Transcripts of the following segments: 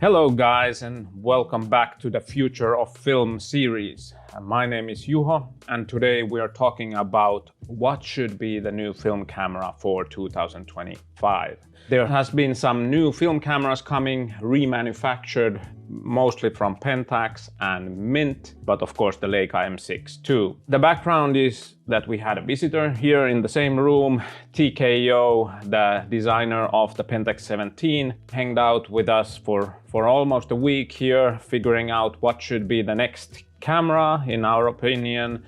Hello guys, and welcome back to the Future of Film series. My name is Juho, and today we are talking about what should be the new film camera for 2025. There has been some new film cameras coming, remanufactured, mostly from Pentax and Mint, but of course the Leica M6 too. The background is that we had a visitor here in the same room. TKO, the designer of the Pentax 17, hanged out with us for almost a week here, figuring out what should be the next camera, in our opinion,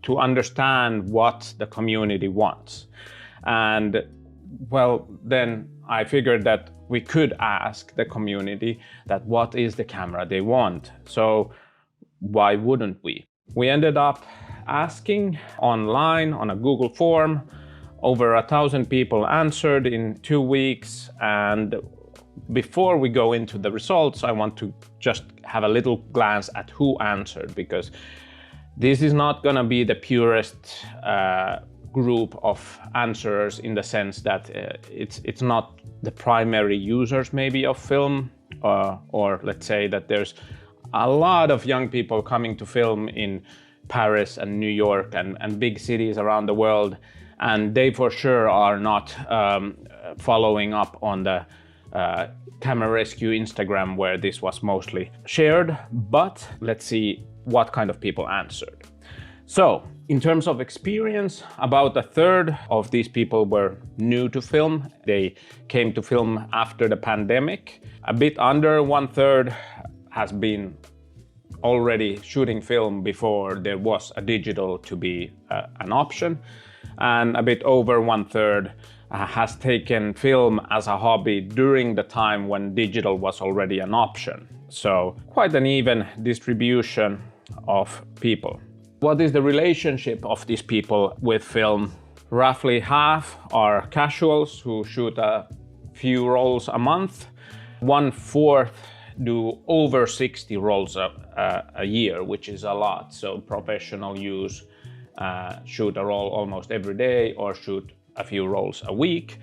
to understand what the community wants. And well, then I figured that we could ask the community that what is the camera they want. So why wouldn't we? We ended up asking online on a Google form. Over 1,000 people answered in 2 weeks. And before we go into the results, I want to just have a little glance at who answered, because this is not gonna be the purest group of answers, in the sense that it's not the primary users maybe of film, or let's say that there's a lot of young people coming to film in Paris and New York and big cities around the world, and they for sure are not following up on the Camera Rescue Instagram, where this was mostly shared. But let's see what kind of people answered. So, in terms of experience, about a third of these people were new to film. They came to film after the pandemic. A bit under 1/3 has been already shooting film before there was a digital to be an option. And a bit over 1/3 has taken film as a hobby during the time when digital was already an option. So quite an even distribution of people. What is the relationship of these people with film? Roughly half are casuals who shoot a few rolls a month. 1/4 do over 60 rolls a year, which is a lot. So professional use, shoot a roll almost every day or shoot a few rolls a week.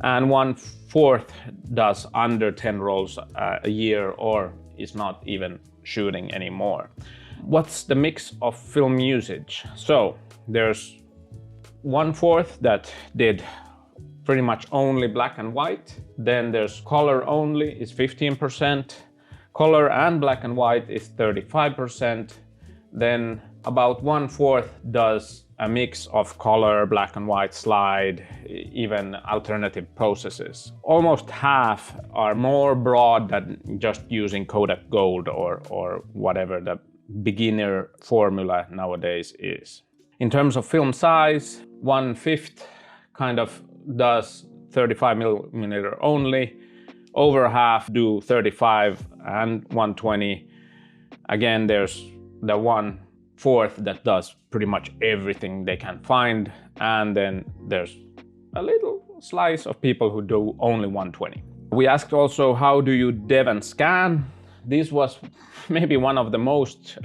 And 1/4 does under 10 rolls a year or is not even shooting anymore. What's the mix of film usage? So there's 1/4 that did pretty much only black and white. Then there's color only is 15%. Color and black and white is 35%. Then about 1/4 does a mix of color, black and white, slide, even alternative processes. Almost half are more broad than just using Kodak Gold or whatever the beginner formula nowadays is. In terms of film size, 1/5 kind of does 35mm only. Over half do 35 and 120. Again, there's the 1/4 that does pretty much everything they can find. And then there's a little slice of people who do only 120. We asked also, how do you dev and scan? This was maybe one of the most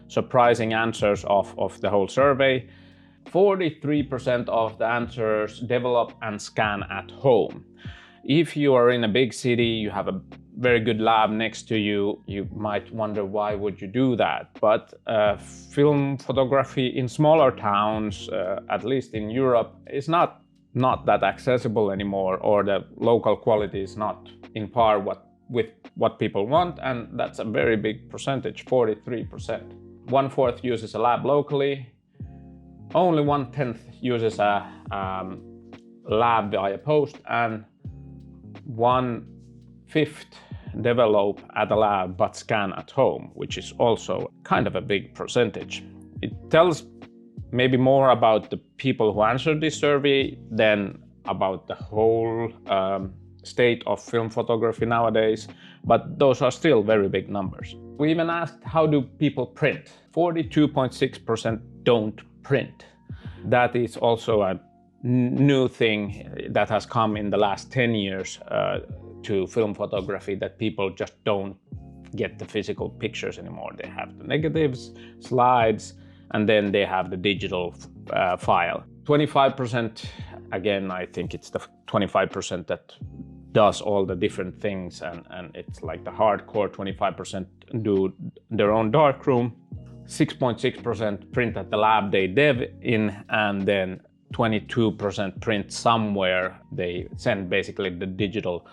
surprising answers of the whole survey. 43% of the answers develop and scan at home. If you are in a big city, you have a very good lab next to you, you might wonder why would you do that. But film photography in smaller towns, at least in Europe, is not that accessible anymore, or the local quality is not in par with what people want, and that's a very big percentage, 43%. 1/4 uses a lab locally. Only 1/10 uses a lab via post, and 1/5 develop at a lab but scan at home, which is also kind of a big percentage. It tells maybe more about the people who answered this survey than about the whole state of film photography nowadays, but those are still very big numbers. We even asked, how do people print? 42.6% don't print. That is also a new thing that has come in the last 10 years to film photography, that people just don't get the physical pictures anymore. They have the negatives, slides, and then they have the digital file. 25%, again, I think it's the 25% that does all the different things, and it's like the hardcore 25% do their own darkroom, 6.6% print at the lab they dev in, and then 22% print somewhere. They send basically the digital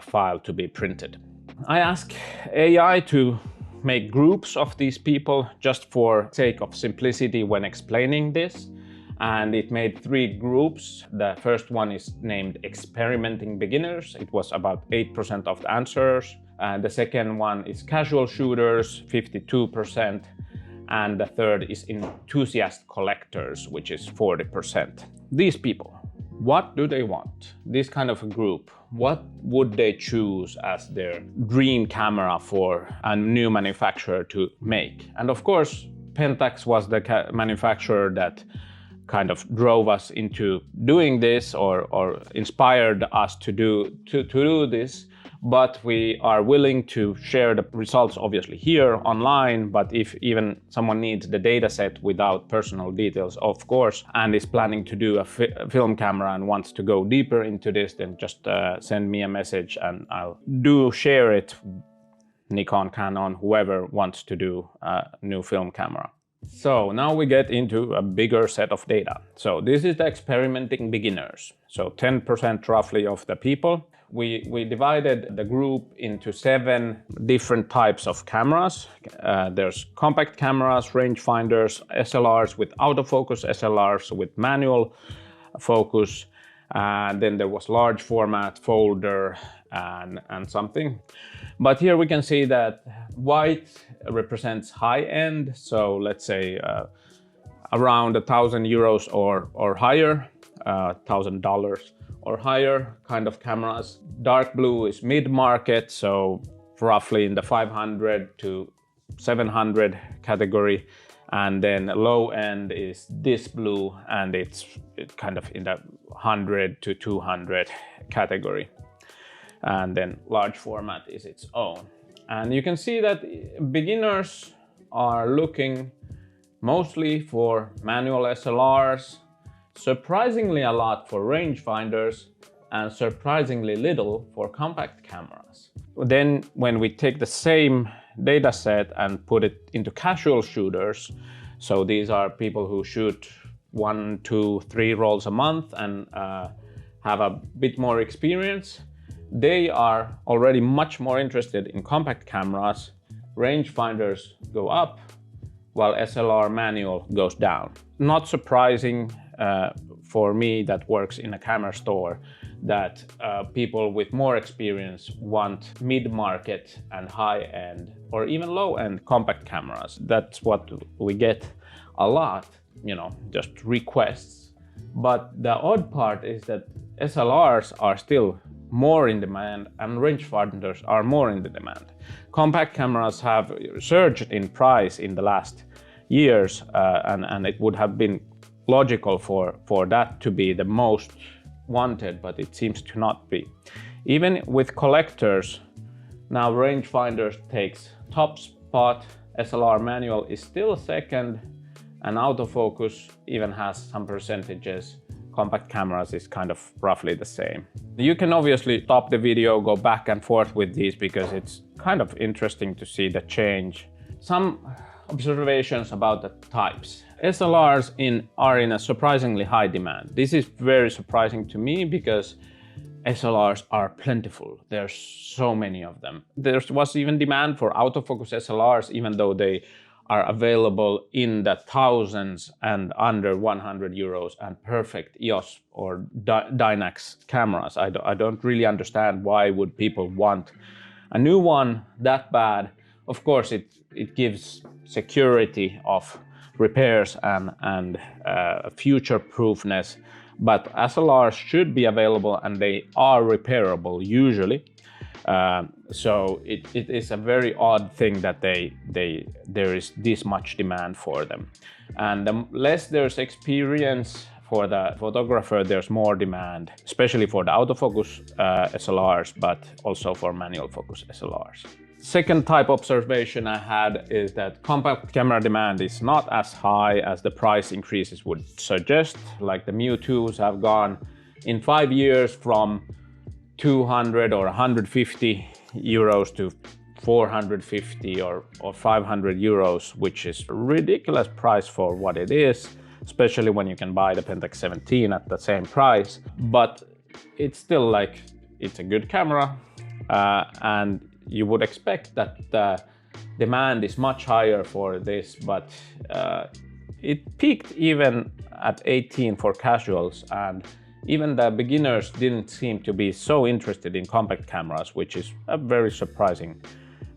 file to be printed. I ask AI to make groups of these people just for sake of simplicity when explaining this. And it made 3 groups. The first one is named experimenting beginners. It was about 8% of the answers. And the second one is casual shooters, 52%. And the third is enthusiast collectors, which is 40%. These people, what do they want? This kind of a group, what would they choose as their dream camera for a new manufacturer to make? And of course, Pentax was the manufacturer that kind of drove us into doing this, or inspired us to do this. But we are willing to share the results obviously here online. But if even someone needs the data set without personal details, of course, and is planning to do a film camera and wants to go deeper into this, then just send me a message and I'll share it. Nikon, Canon, whoever wants to do a new film camera. So now we get into a bigger set of data. So this is the experimenting beginners. So 10% roughly of the people. We divided the group into 7 different types of cameras. There's compact cameras, rangefinders, SLRs with autofocus, SLRs with manual focus. And then there was large format, folder, and something. But here we can see that white represents high end. So let's say around €1,000 or higher, $1,000 or higher kind of cameras. Dark blue is mid-market, so roughly in the 500 to 700 category. And then low end is this blue, and it's kind of in the 100 to 200 category. And then large format is its own. And you can see that beginners are looking mostly for manual SLRs, surprisingly a lot for rangefinders, and surprisingly little for compact cameras. Then when we take the same data set and put it into casual shooters, so these are people who shoot 1, 2, 3 rolls a month and have a bit more experience, they are already much more interested in compact cameras. Rangefinders go up, while SLR manual goes down. Not surprising for me that works in a Kamerastore that people with more experience want mid-market and high-end or even low-end compact cameras. That's what we get a lot, just requests. But the odd part is that SLRs are still more in demand and rangefinders are more in the demand. Compact cameras have surged in price in the last years, and it would have been logical for that to be the most wanted, but it seems to not be. Even with collectors, now rangefinders takes top spot, SLR manual is still second, and autofocus even has some percentages. Compact cameras is kind of roughly the same. You can obviously stop the video, go back and forth with these because it's kind of interesting to see the change. Some observations about the types. SLRs are in a surprisingly high demand. This is very surprising to me because SLRs are plentiful. There's so many of them. There was even demand for autofocus SLRs, even though they are available in the thousands and under €100 and perfect EOS or Dynax cameras. I don't really understand why would people want a new one that bad. Of course, it gives security of repairs and future-proofness, but SLRs should be available and they are repairable usually. So it is a very odd thing that there is this much demand for them. And the less there's experience for the photographer, there's more demand, especially for the autofocus SLRs, but also for manual focus SLRs. Second type observation I had is that compact camera demand is not as high as the price increases would suggest. Like the Mu 2s have gone in 5 years from 200 or 150 euros to 450 or 500 euros, which is a ridiculous price for what it is, especially when you can buy the Pentax 17 at the same price. But it's still like, it's a good camera, and you would expect that the demand is much higher for this, but it peaked even at 18 for casuals, and even the beginners didn't seem to be so interested in compact cameras, which is a very surprising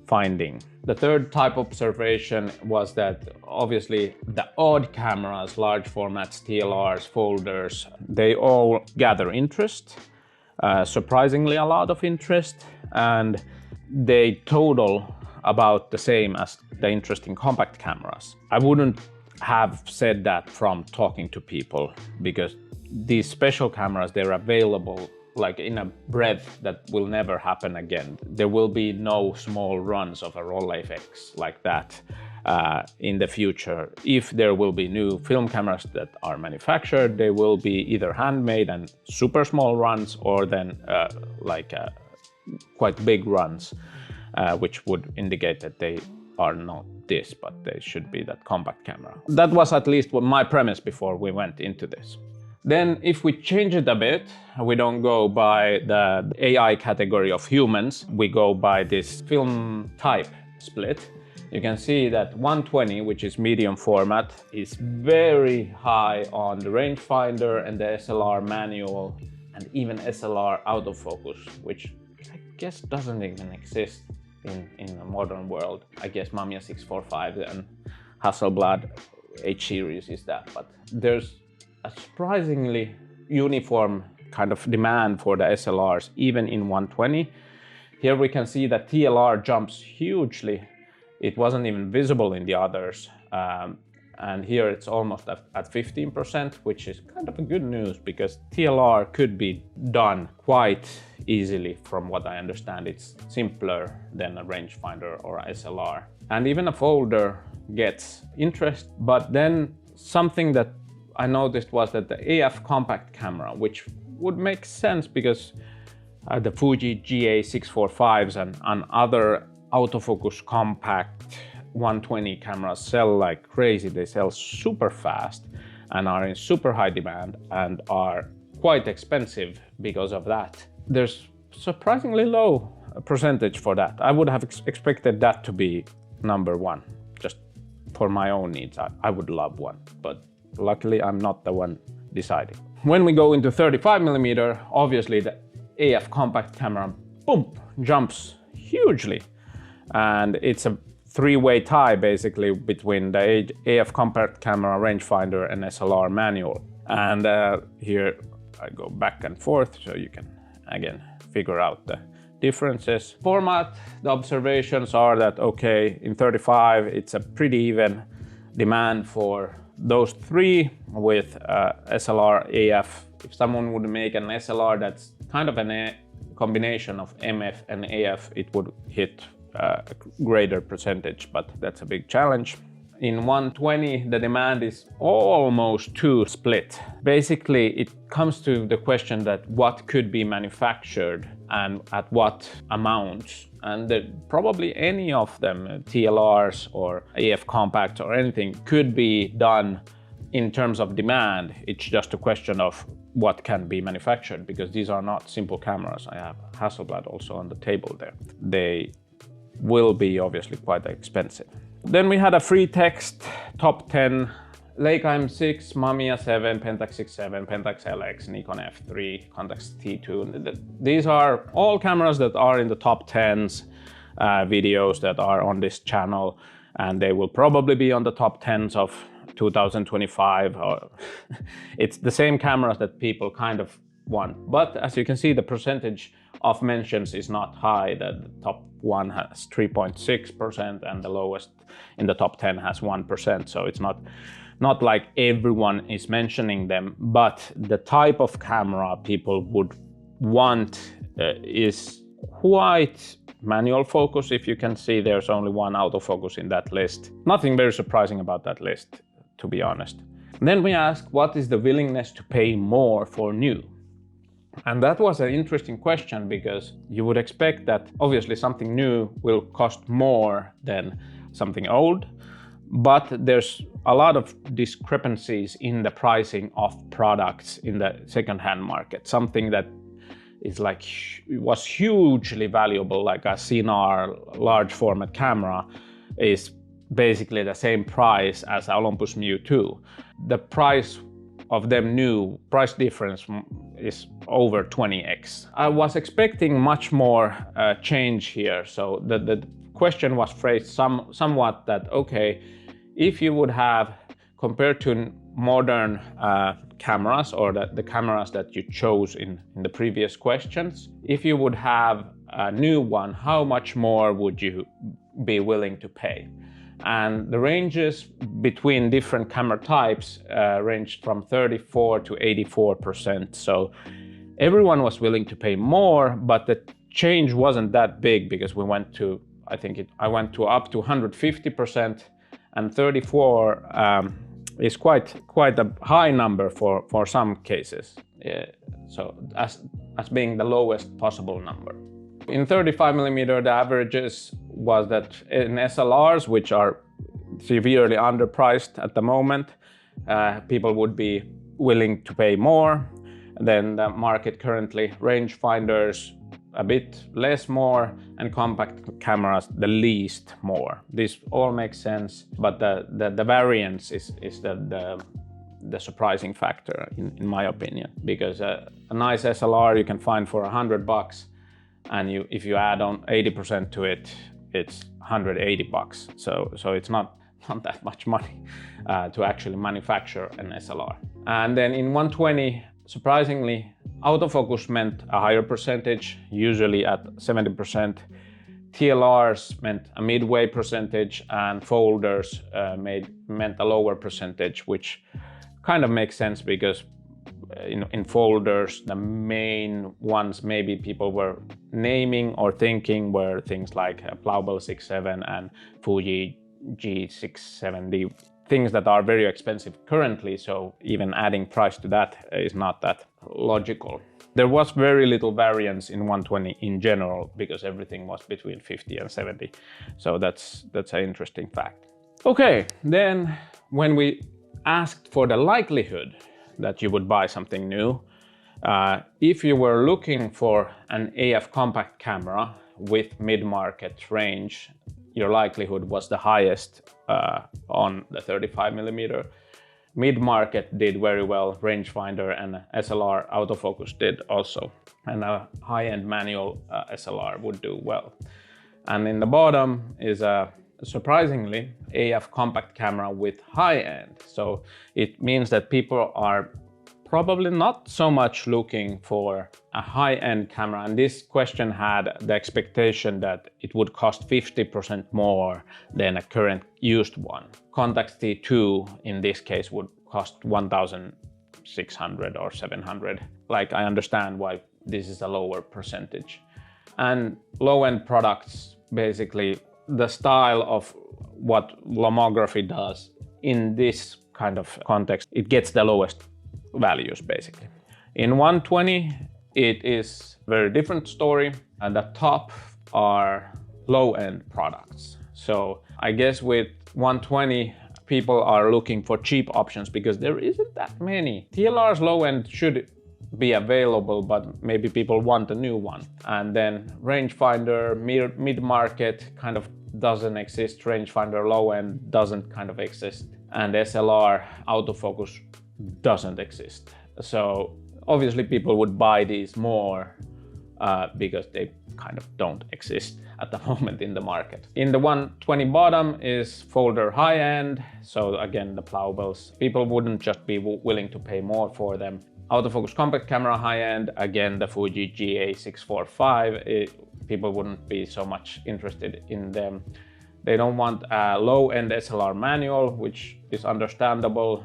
finding. The third type of observation was that obviously the odd cameras, large formats, TLRs, folders, they all gather interest, surprisingly a lot of interest, and they total about the same as the interest in compact cameras. I wouldn't have said that from talking to people, because these special cameras, they're available like in a breadth that will never happen again. There will be no small runs of a Rolleiflex like that in the future. If there will be new film cameras that are manufactured, they will be either handmade and super small runs, or then quite big runs, which would indicate that they are not this, but they should be that compact camera. That was at least what my premise before we went into this. Then if we change it a bit, we don't go by the AI category of humans, we go by this film type split. You can see that 120, which is medium format, is very high on the rangefinder and the SLR manual, and even SLR autofocus, which I guess doesn't even exist in the modern world. I guess Mamiya 645 and Hasselblad H series is that, but there's a surprisingly uniform kind of demand for the SLRs, even in 120. Here we can see that TLR jumps hugely. It wasn't even visible in the others. And here it's almost at 15%, which is kind of a good news, because TLR could be done quite easily. From what I understand, it's simpler than a rangefinder or a SLR. And even a folder gets interest. But then something that I noticed was that the AF compact camera, which would make sense because the Fuji GA645s and other autofocus compact 120 cameras sell like crazy. They sell super fast and are in super high demand and are quite expensive because of that. There's surprisingly low percentage for that. I would have expected that to be number one, just for my own needs. I would love one, but luckily I'm not the one deciding. When we go into 35mm, obviously the AF compact camera, boom, jumps hugely. And it's a three-way tie basically between the AF compact camera, rangefinder and SLR manual. And here I go back and forth so you can again figure out the differences. Format, the observations are that okay, in 35 it's a pretty even demand for those three with SLR AF. If someone would make an SLR that's kind of a combination of MF and AF, it would hit a greater percentage, but that's a big challenge. In 120, the demand is almost too split. Basically, it comes to the question that what could be manufactured and at what amounts. And probably any of them, TLRs or AF compacts or anything, could be done in terms of demand. It's just a question of what can be manufactured, because these are not simple cameras. I have Hasselblad also on the table there. They will be obviously quite expensive. Then we had a free text top 10: Leica M6, Mamiya 7, Pentax 6.7, Pentax LX, Nikon F3, Contax T2. These are all cameras that are in the top 10s videos that are on this channel, and they will probably be on the top 10s of 2025. It's the same cameras that people kind of want, but as you can see, the percentage of mentions is not high. The top one has 3.6% and the lowest in the top 10 has 1%, so it's not like everyone is mentioning them, but the type of camera people would want is quite manual focus. If you can see, there's only one autofocus in that list. Nothing very surprising about that list, to be honest. Then we ask, what is the willingness to pay more for new? And that was an interesting question, because you would expect that obviously something new will cost more than something old, but there's a lot of discrepancies in the pricing of products in the second-hand market. Something that is like was hugely valuable, like a CNR large format camera, is basically the same price as Olympus Mu 2. The price of them new, price difference is over 20x. I was expecting much more change here. So the question was phrased somewhat that, okay, if you would have, compared to modern cameras, or the cameras that you chose in the previous questions, if you would have a new one, how much more would you be willing to pay? And the ranges between different camera types ranged from 34 to 84%. So everyone was willing to pay more, but the change wasn't that big, because we went to, I went to up to 150%, and 34 is quite a high number for some cases. So as being the lowest possible number. In 35mm, the averages was that in SLRs, which are severely underpriced at the moment, people would be willing to pay more than the market currently. Rangefinders a bit less more, and compact cameras the least more. This all makes sense, but the variance is the surprising factor in my opinion, because a nice SLR you can find for $100, and if you add on 80% to it, it's $180. So it's not that much money to actually manufacture an SLR. And then in 120, surprisingly, autofocus meant a higher percentage, usually at 70%. TLRs meant a midway percentage, and folders meant a lower percentage, which kind of makes sense, because in folders, the main ones maybe people were naming or thinking were things like Blaubel 6.7 and Fuji G670, things that are very expensive currently, so even adding price to that is not that logical. There was very little variance in 120 in general, because everything was between 50 and 70. So that's an interesting fact. Okay, then when we asked for the likelihood that you would buy something new, if you were looking for an AF compact camera with mid-market range, your likelihood was the highest on the 35mm. Mid-market did very well, rangefinder and SLR autofocus did also, and a high-end manual SLR would do well. And in the bottom is a surprisingly AF compact camera with high-end. So it means that people are probably not so much looking for a high-end camera, and this question had the expectation that it would cost 50% more than a current used one. Contax T2 in this case would cost 1,600 or 700. Like, I understand why this is a lower percentage. And low-end products, basically the style of what lomography does in this kind of context, it gets the lowest values basically. In 120, it is a very different story, and the top are low-end products. So I guess with 120, people are looking for cheap options because there isn't that many. TLR's low-end should be available, but maybe people want a new one. And then rangefinder, mid-market kind of doesn't exist. Rangefinder low-end doesn't kind of exist. And SLR autofocus doesn't exist. So obviously people would buy these more because they kind of don't exist at the moment in the market. In the 120 bottom is folder high-end. So again, the Blaubels, people wouldn't just be willing to pay more for them. Autofocus compact camera high-end, again the Fuji GA645, people wouldn't be so much interested in them. They don't want a low-end SLR manual, which is understandable.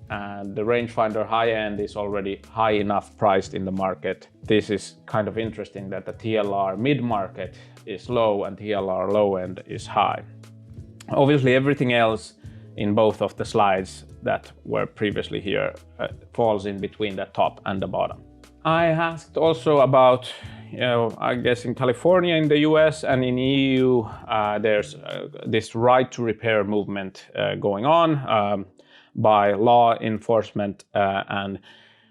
And the rangefinder high-end is already high enough priced in the market. This is kind of interesting that the TLR mid-market is low and TLR low-end is high. Obviously everything else in both of the slides that were previously here falls in between the top and the bottom. I asked also about, I guess in California, in the US and in EU, there's this right to repair movement going on by law enforcement. And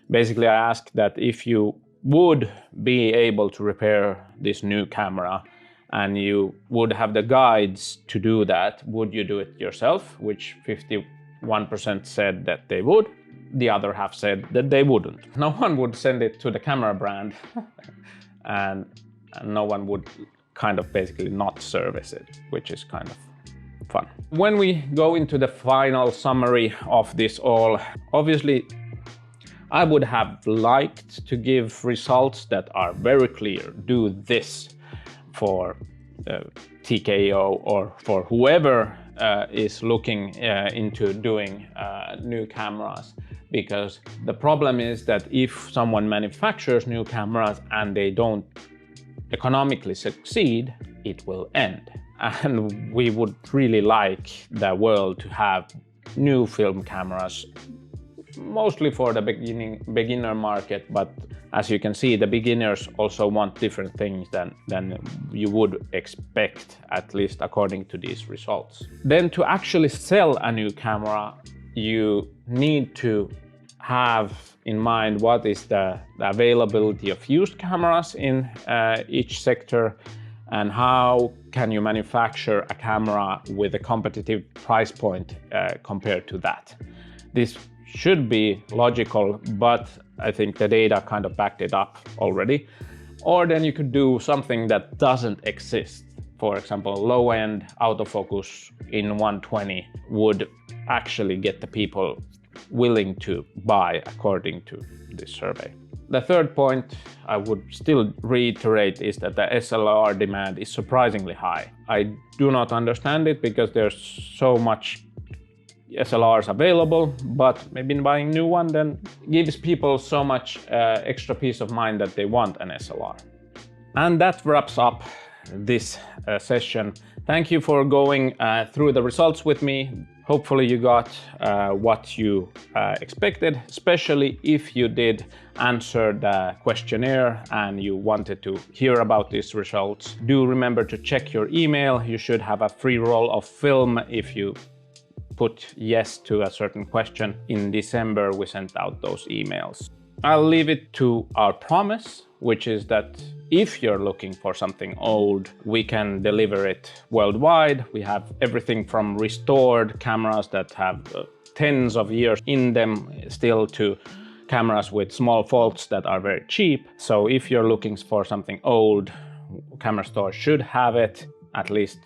basically I asked that if you would be able to repair this new camera and you would have the guides to do that, would you do it yourself? Which 51% said that they would. The other half said that they wouldn't. No one would send it to the camera brand and no one would kind of basically not service it, which is kind of fun. When we go into the final summary of this all, obviously I would have liked to give results that are very clear. Do this for TKO or for whoever is looking into doing new cameras. Because the problem is that if someone manufactures new cameras and they don't economically succeed, it will end. And we would really like the world to have new film cameras, mostly for the beginner market, but as you can see, the beginners also want different things than you would expect, at least according to these results. Then to actually sell a new camera, you need to have in mind what is the availability of used cameras in each sector and how can you manufacture a camera with a competitive price point compared to that. This should be logical, but I think the data kind of backed it up already. Or then you could do something that doesn't exist. For example, low-end autofocus in 120 would actually get the people willing to buy according to this survey. The third point I would still reiterate is that the SLR demand is surprisingly high. I do not understand it because there's so much SLRs available, but maybe buying a new one then gives people so much extra peace of mind that they want an SLR. And that wraps up this session. Thank you for going through the results with me. Hopefully you got what you expected, especially if you did answer the questionnaire and you wanted to hear about these results. Do remember to check your email. You should have a free roll of film if you put yes to a certain question. In December, we sent out those emails. I'll leave it to our promise, which is that if you're looking for something old, we can deliver it worldwide. We have everything from restored cameras that have tens of years in them still to cameras with small faults that are very cheap. So if you're looking for something old, Kamerastore should have it. At least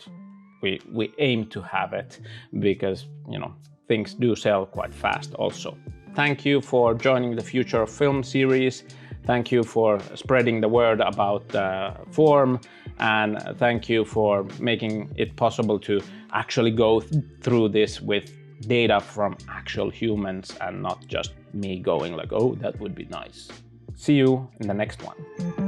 we aim to have it because, you know, things do sell quite fast also. Thank you for joining the Future of Film series. Thank you for spreading the word about the forum, and thank you for making it possible to actually go through this with data from actual humans and not just me going like, oh, that would be nice. See you in the next one.